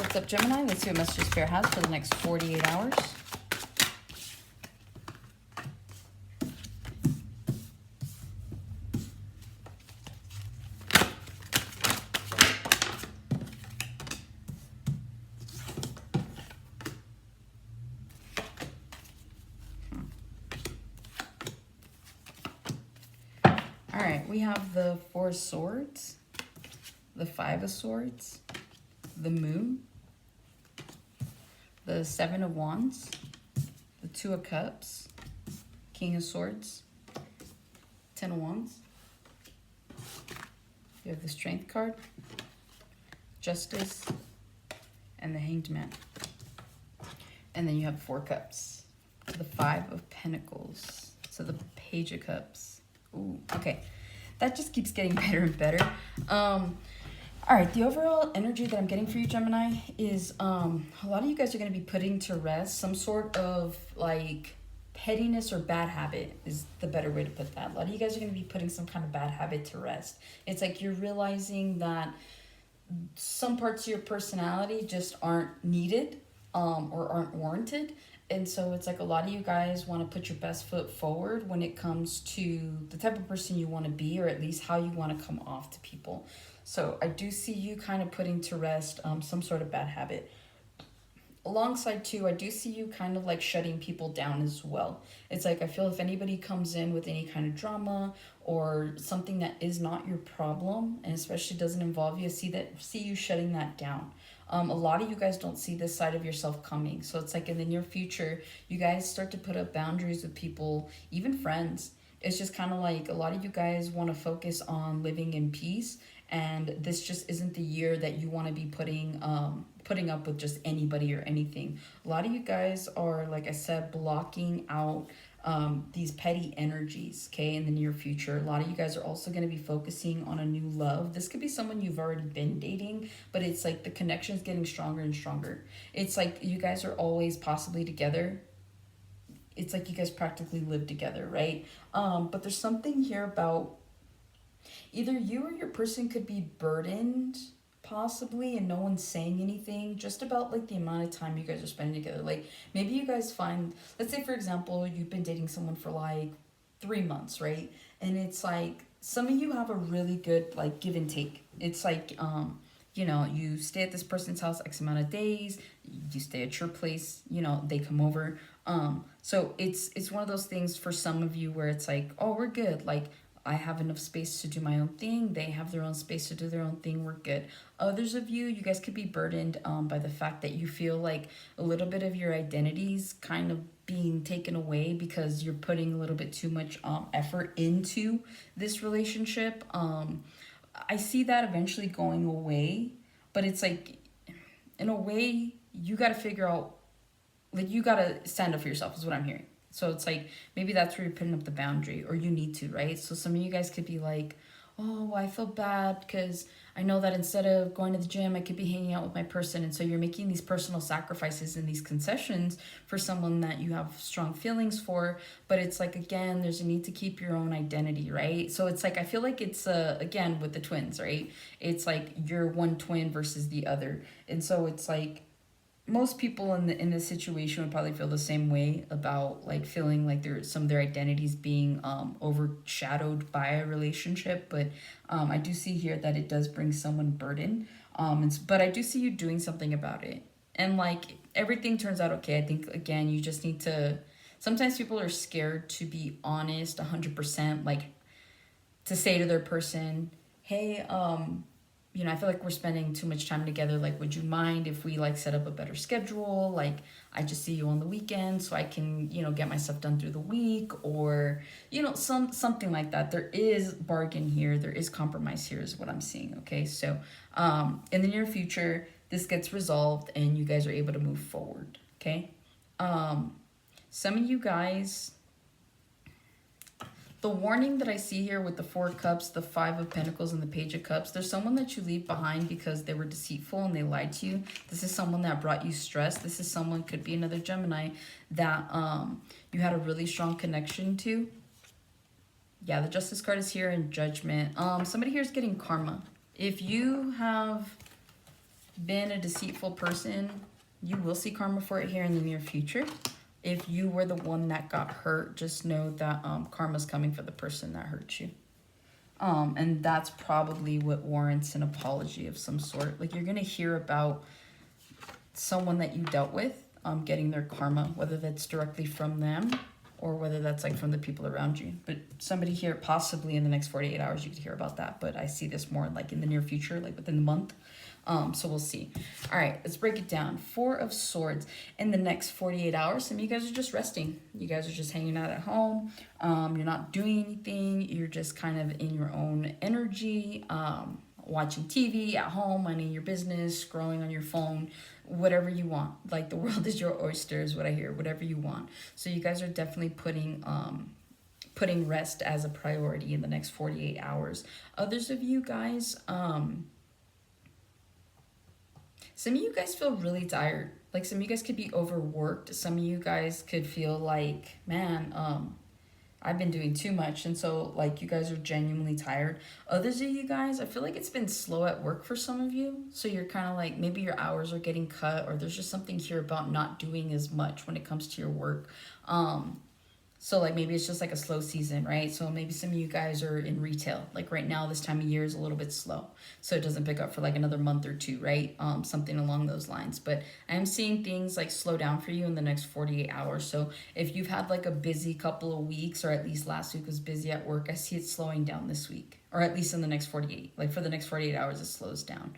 What's up, Gemini? Let's see what messages Spirit has for the next 48 hours. All right, we have the Four of Swords, the Five of Swords, the Moon, the Seven of Wands, the Two of Cups, King of Swords, Ten of Wands. You have the Strength card, Justice, and the Hanged Man. And then you have Four Cups, the Five of Pentacles, so the Page of Cups. Ooh, okay. That just keeps getting better and better. All right, the overall energy that I'm getting for you, Gemini, is a lot of you guys are going to be putting to rest some sort of like pettiness or bad habit is the better way to put that. A lot of you guys are going to be putting some kind of bad habit to rest. It's like you're realizing that some parts of your personality just aren't needed or aren't warranted. And so it's like a lot of you guys want to put your best foot forward when it comes to the type of person you want to be, or at least how you want to come off to people. So I do see you kind of putting to rest some sort of bad habit. Alongside too, I do see you kind of like shutting people down as well. It's like I feel if anybody comes in with any kind of drama or something that is not your problem, and especially doesn't involve you, see you shutting that down. A lot of you guys don't see this side of yourself coming. So it's like in the near future, you guys start to put up boundaries with people, even friends. It's just kind of like a lot of you guys want to focus on living in peace. And this just isn't the year that you want to be putting up with just anybody or anything. A lot of you guys are, like I said, blocking out these petty energies, okay, in the near future. A lot of you guys are also going to be focusing on a new love. This could be someone you've already been dating, but it's like the connection is getting stronger and stronger. It's like you guys are always possibly together. It's like you guys practically live together, right? But there's something here about either you or your person could be burdened possibly and no one's saying anything just about like the amount of time you guys are spending together. Like maybe you guys find, let's say for example, you've been dating someone for like 3 months, right? And it's like some of you have a really good like give and take. It's like you know, you stay at this person's house X amount of days, you stay at your place, you know, they come over. So it's one of those things for some of you where it's like, oh, we're good, like I have enough space to do my own thing. They have their own space to do their own thing. We're good. Others of you, you guys could be burdened by the fact that you feel like a little bit of your identity's kind of being taken away because you're putting a little bit too much effort into this relationship. I see that eventually going away, but it's like, in a way, you got to figure out, like you got to stand up for yourself is what I'm hearing. So it's like, maybe that's where you're putting up the boundary, or you need to, right? So some of you guys could be like, oh, I feel bad because I know that instead of going to the gym, I could be hanging out with my person. And so you're making these personal sacrifices and these concessions for someone that you have strong feelings for. But it's like, again, there's a need to keep your own identity, right? So it's like, I feel like it's, again, with the twins, right? It's like you're one twin versus the other. And so it's like, most people in this situation would probably feel the same way about like feeling like some of their identities being overshadowed by a relationship. But I do see here that it does bring someone burden. But I do see you doing something about it. And like everything turns out okay. I think, again, you just need to, sometimes people are scared to be honest 100%, like to say to their person, hey, you know, I feel like we're spending too much time together. Like, would you mind if we like set up a better schedule? Like, I just see you on the weekend so I can, you know, get my stuff done through the week, or, you know, something like that. There is bargain here. There is compromise here is what I'm seeing. Okay. So, in the near future, this gets resolved and you guys are able to move forward. Okay. Some of you guys, the warning that I see here with the Four of Cups, the Five of Pentacles, and the Page of Cups, there's someone that you leave behind because they were deceitful and they lied to you. This is someone that brought you stress. This is someone, could be another Gemini, that you had a really strong connection to. Yeah, the Justice card is here, and Judgment. Somebody here is getting karma. If you have been a deceitful person, you will see karma for it here in the near future. If you were the one that got hurt, just know that karma's coming for the person that hurt you. And that's probably what warrants an apology of some sort. Like, you're going to hear about someone that you dealt with getting their karma, whether that's directly from them or whether that's like from the people around you. But somebody here, possibly in the next 48 hours, you could hear about that. But I see this more like in the near future, like within the month. So we'll see. All right, let's break it down. 4 of Swords. In the next 48 hours, some of you guys are just resting. You guys are just hanging out at home. You're not doing anything. You're just kind of in your own energy, watching TV at home, minding your business, scrolling on your phone, whatever you want. Like, the world is your oyster is what I hear, whatever you want. So you guys are definitely putting rest as a priority in the next 48 hours. Others of you guys, some of you guys feel really tired. Like, some of you guys could be overworked. Some of you guys could feel like, man, I've been doing too much. And so, like, you guys are genuinely tired. Others of you guys, I feel like it's been slow at work for some of you. So you're kind of like, maybe your hours are getting cut, or there's just something here about not doing as much when it comes to your work. So, like, maybe it's just like a slow season, right? So maybe some of you guys are in retail. Like, right now, this time of year is a little bit slow. So it doesn't pick up for like another month or two, right? Something along those lines. But I'm seeing things like slow down for you in the next 48 hours. So if you've had like a busy couple of weeks, or at least last week was busy at work, I see it slowing down this week. Or at least in the next 48. Like, for the next 48 hours, it slows down.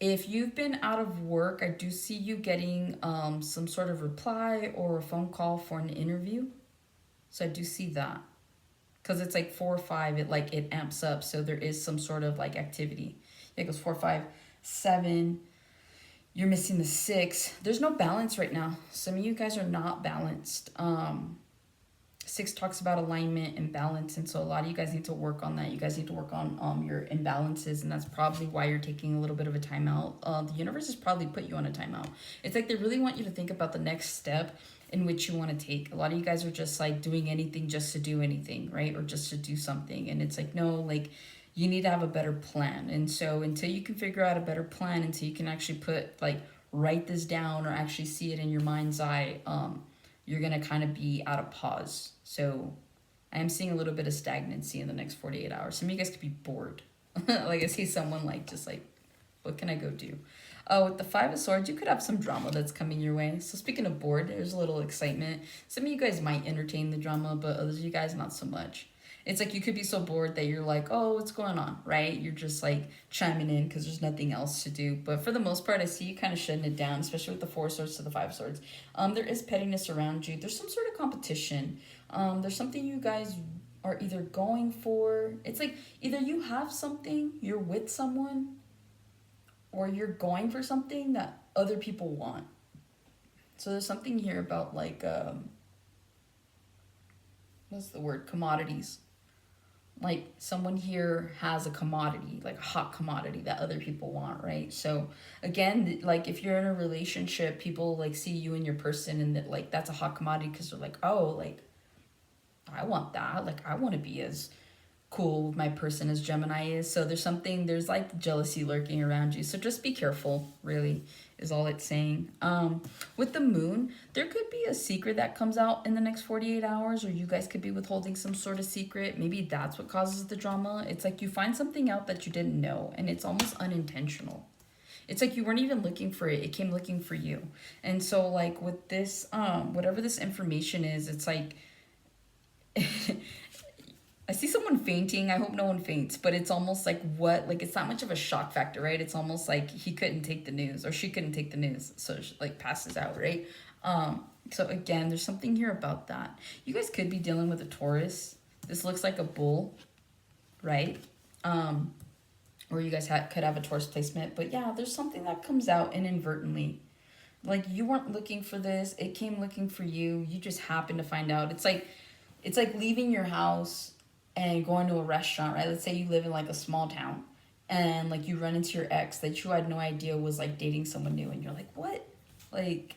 If you've been out of work, I do see you getting some sort of reply or a phone call for an interview. So I do see that. Because it's like 4 or 5, it amps up. So there is some sort of like activity. It goes 4, 5, 7. You're missing the 6. There's no balance right now. Some of you guys are not balanced. 6 talks about alignment and balance, and so a lot of you guys need to work on that. You guys need to work on your imbalances, and that's probably why you're taking a little bit of a timeout. The universe has probably put you on a timeout. It's like they really want you to think about the next step in which you want to take. A lot of you guys are just like doing anything just to do anything, right? Or just to do something, and it's like, no, like, you need to have a better plan. And so until you can figure out a better plan, until you can actually write this down or actually see it in your mind's eye, you're going to kind of be at a pause. So I am seeing a little bit of stagnancy in the next 48 hours. Some of you guys could be bored. Like, I see someone like, just like, what can I go do? With the 5 of Swords, you could have some drama that's coming your way. So speaking of bored, there's a little excitement. Some of you guys might entertain the drama, but others of you guys, not so much. It's like you could be so bored that you're like, oh, what's going on, right? You're just like chiming in because there's nothing else to do. But for the most part, I see you kind of shutting it down, especially with the 4 swords to the 5 swords. There is pettiness around you. There's some sort of competition. There's something you guys are either going for. It's like either you have something, you're with someone, or you're going for something that other people want. So there's something here about like, what's the word? Commodities. Like, someone here has a commodity, like a hot commodity that other people want, right? So again, like, if you're in a relationship, people like see you and your person, and that, like, that's a hot commodity because they're like, oh, like, I want that. Like, I want to be as cool with my person as Gemini is. So there's like jealousy lurking around you. So just be careful, really, is all it's saying. With the moon, there could be a secret that comes out in the next 48 hours, or you guys could be withholding some sort of secret. Maybe that's what causes the drama. It's like you find something out that you didn't know, and it's almost unintentional. It's like you weren't even looking for it. It came looking for you. And so, like, with this, whatever this information is, it's like, I see someone fainting. I hope no one faints, but it's almost like it's not much of a shock factor, right? It's almost like he couldn't take the news, or she couldn't take the news, so she, like, passes out, right? So again, there's something here about that. You guys could be dealing with a Taurus. This looks like a bull, right? Or you guys could have a Taurus placement, but yeah, there's something that comes out inadvertently. Like, you weren't looking for this. It came looking for you. You just happened to find out. It's like leaving your house and going to a restaurant, right? Let's say you live in like a small town, and like you run into your ex that you had no idea was like dating someone new, and you're like, what? Like,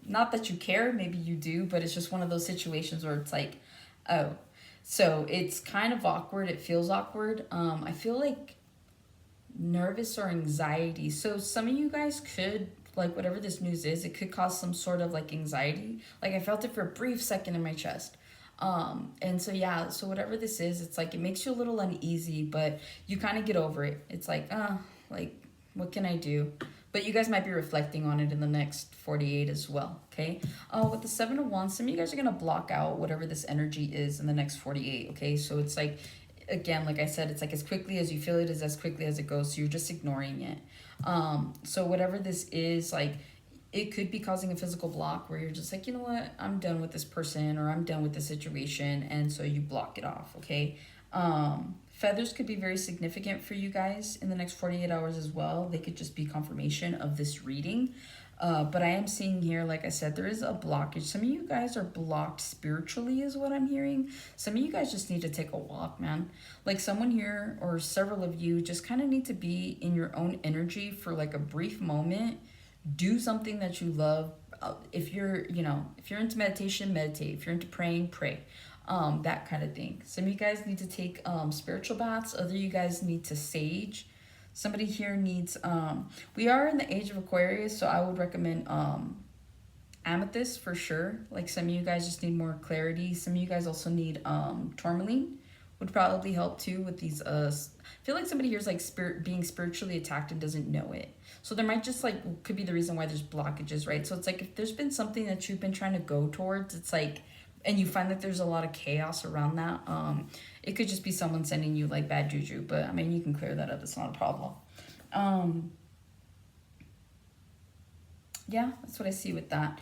not that you care, maybe you do, but it's just one of those situations where it's like, oh. So it's kind of awkward. It feels awkward. I feel like nervous or anxiety. So some of you guys could, like, whatever this news is, it could cause some sort of like anxiety. Like I felt it for a brief second in my chest. And so yeah, so whatever this is, it's like it makes you a little uneasy, but you kind of get over it. It's like, like what can I do? But you guys might be reflecting on it in the next 48 as well, okay? With the 7 of Wands, some of you guys are going to block out whatever this energy is in the next 48, okay? So it's like, again, like I said, it's like as quickly as you feel it is as quickly as it goes, so you're just ignoring it. So whatever this is, like, it could be causing a physical block where you're just like, you know what, I'm done with this person or I'm done with this situation, and so you block it off, okay? Feathers could be very significant for you guys in the next 48 hours as well. They could just be confirmation of this reading. But I am seeing here, like I said, there is a blockage. Some of you guys are blocked spiritually is what I'm hearing. Some of you guys just need to take a walk, man. Like someone here or several of you just kind of need to be in your own energy for like a brief moment. Do something that you love. If you're, if you're into meditation, meditate. If you're into praying, pray. That kind of thing. Some of you guys need to take spiritual baths. Other you guys need to sage. Somebody here needs, we are in the age of Aquarius, so I would recommend amethyst for sure. Like some of you guys just need more clarity. Some of you guys also need tourmaline would probably help too with these. I feel like somebody here is like being spiritually attacked and doesn't know it. So there might just like, could be the reason why there's blockages, right? So it's like if there's been something that you've been trying to go towards, it's like, and you find that there's a lot of chaos around that, it could just be someone sending you like bad juju, but I mean, you can clear that up. It's not a problem. Yeah, that's what I see with that.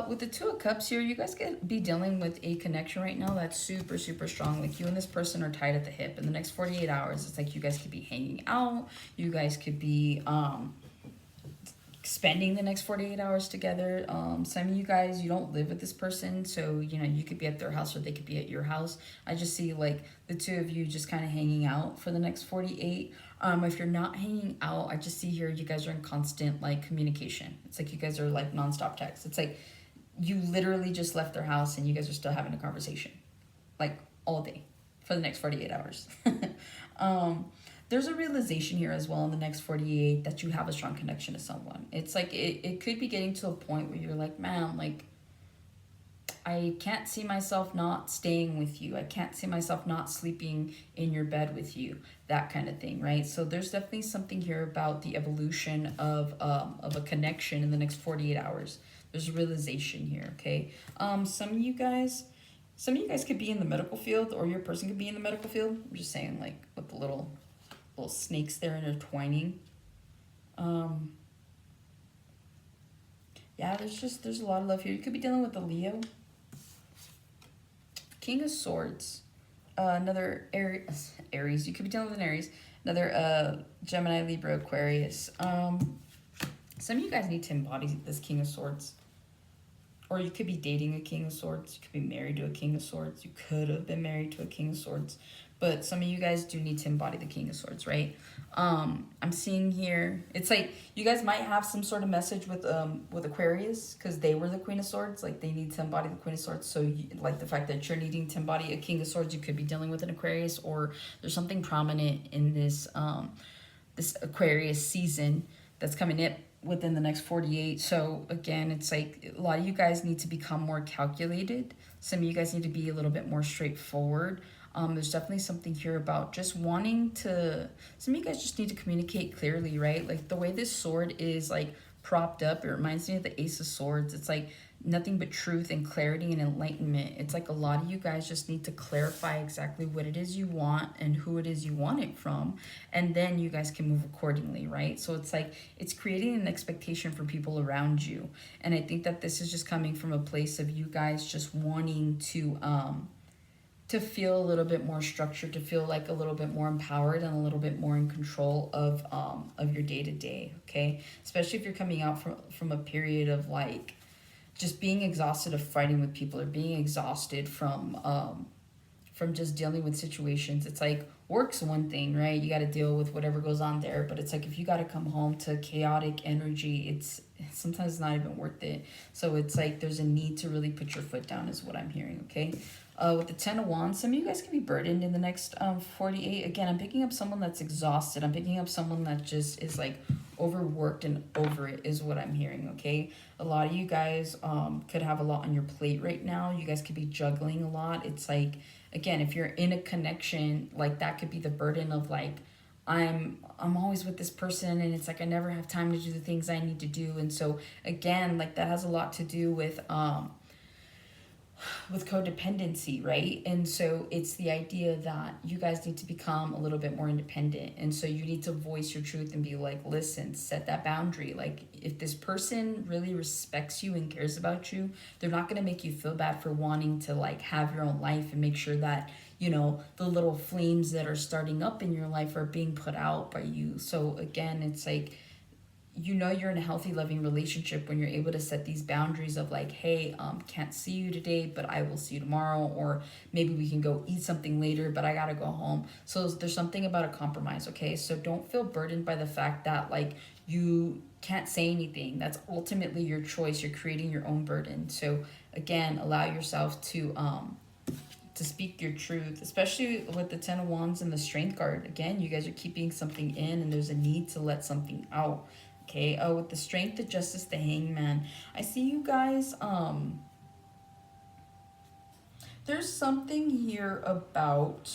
With the 2 of Cups here, you guys could be dealing with a connection right now that's super, super strong. Like you and this person are tied at the hip. In the next 48 hours, it's like you guys could be hanging out. You guys could be spending the next 48 hours together. Some of you guys, you don't live with this person, so you could be at their house or they could be at your house. I just see like the 2 of you just kind of hanging out for the next 48. If you're not hanging out, I just see here you guys are in constant like communication. It's like you guys are like nonstop text. It's like you literally just left their house and you guys are still having a conversation like all day for the next 48 hours. There's a realization here as well in the next 48 that you have a strong connection to someone. It's like it could be getting to a point where you're like, man, like I can't see myself not staying with you. I can't see myself not sleeping in your bed with you, that kind of thing, right? So there's definitely something here about the evolution of a connection in the next 48 hours. There's a realization here, okay? Some of you guys could be in the medical field, or your person could be in the medical field. I'm just saying, like with the little snakes there intertwining. Yeah, there's a lot of love here. You could be dealing with a Leo. King of Swords. Another Aries. You could be dealing with an Aries. Another Gemini, Libra, Aquarius. Some of you guys need to embody this King of Swords. Or you could be dating a King of Swords. You could be married to a King of Swords. You could have been married to a King of Swords. But some of you guys do need to embody the King of Swords, right? I'm seeing here, it's like you guys might have some sort of message with Aquarius because they were the Queen of Swords. Like they need to embody the Queen of Swords. So like the fact that you're needing to embody a King of Swords, you could be dealing with an Aquarius, or there's something prominent in this this Aquarius season that's coming in within the next 48. So again, it's like a lot of you guys need to become more calculated. Some of you guys need to be a little bit more straightforward. There's definitely something here about just wanting to, some of you guys just need to communicate clearly, right? Like the way this sword is like propped up, it reminds me of the Ace of Swords. It's like nothing but truth and clarity and enlightenment. It's like a lot of you guys just need to clarify exactly what it is you want and who it is you want it from, and then you guys can move accordingly, right? So it's like it's creating an expectation for people around you, and I think that this is just coming from a place of you guys just wanting to feel a little bit more structured, to feel like a little bit more empowered and a little bit more in control of your day-to-day, okay? Especially if you're coming out from a period of like just being exhausted of fighting with people, or being exhausted from just dealing with situations. It's like work's one thing, right? You got to deal with whatever goes on there, but it's like if you got to come home to chaotic energy, it's sometimes not even worth it. So it's like there's a need to really put your foot down is what I'm hearing, okay? With the 10 of Wands, some of you guys can be burdened in the next 48. Again, I'm picking up someone that's exhausted. I'm picking up someone that just is like overworked and over it is what I'm hearing, okay? A lot of you guys could have a lot on your plate right now. You guys could be juggling a lot. It's like, again, if you're in a connection, like that could be the burden of like, I'm always with this person and it's like I never have time to do the things I need to do. And so again, like that has a lot to do with codependency, right? And so it's the idea that you guys need to become a little bit more independent. And so you need to voice your truth and be like, listen, set that boundary. Like if this person really respects you and cares about you, they're not going to make you feel bad for wanting to like have your own life and make sure that, you know, the little flames that are starting up in your life are being put out by you. So again, it's like, you know, you're in a healthy, loving relationship when you're able to set these boundaries of like, hey, can't see you today, but I will see you tomorrow, or maybe we can go eat something later, but I gotta go home. So there's something about a compromise, okay? So don't feel burdened by the fact that like you can't say anything. That's ultimately your choice. You're creating your own burden. So again, allow yourself to speak your truth, especially with the 10 of Wands and the Strength card. Again, you guys are keeping something in and there's a need to let something out. Okay, with the Strength, the Justice, the Hangman, I see you guys, there's something here about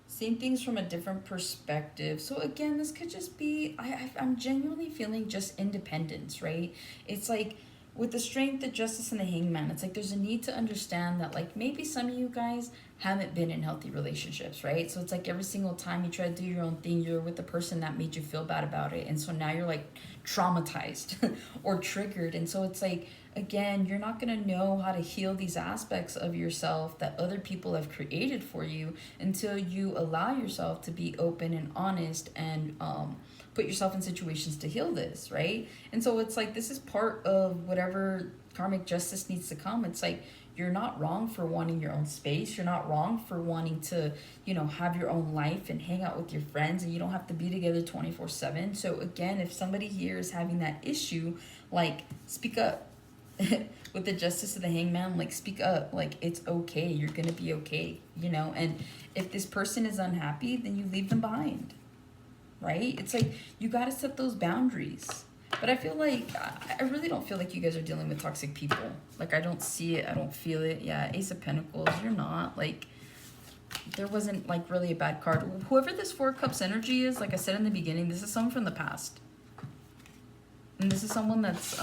seeing things from a different perspective. So again, this could just be, I'm genuinely feeling just independence, right? It's like, with the Strength, the Justice, and the Hangman, it's like there's a need to understand that like maybe some of you guys haven't been in healthy relationships, right? So it's like every single time you try to do your own thing, you're with the person that made you feel bad about it. And so now you're like traumatized or triggered. And so it's like, again, you're not going to know how to heal these aspects of yourself that other people have created for you until you allow yourself to be open and honest and put yourself in situations to heal this, right? And so it's like this is part of whatever karmic justice needs to come. It's like you're not wrong for wanting your own space. You're not wrong for wanting to, you know, have your own life and hang out with your friends, and you don't have to be together 24/7. So again, if somebody here is having that issue, like speak up. With the Justice of the Hangman, like speak up, like it's okay, you're gonna be okay, you know. And if this person is unhappy, then you leave them behind, right? It's like you got to set those boundaries. But I feel like I really don't feel like you guys are dealing with toxic people. Like I don't see it, I don't feel it. Yeah, Ace of Pentacles, you're not. Like there wasn't like really a bad card. Whoever this Four of Cups energy is, like I said in the beginning, this is someone from the past. And this is someone that's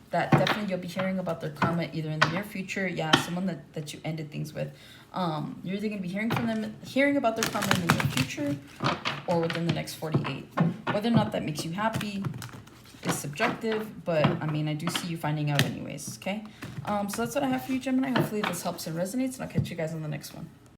that definitely you'll be hearing about their karma either in the near future. Yeah, someone that you ended things with. You're either going to be hearing about their karma in the near future or within the next 48. Whether or not that makes you happy is subjective, but I mean, I do see you finding out anyways, okay? So that's what I have for you, Gemini. Hopefully this helps and resonates, and I'll catch you guys on the next one.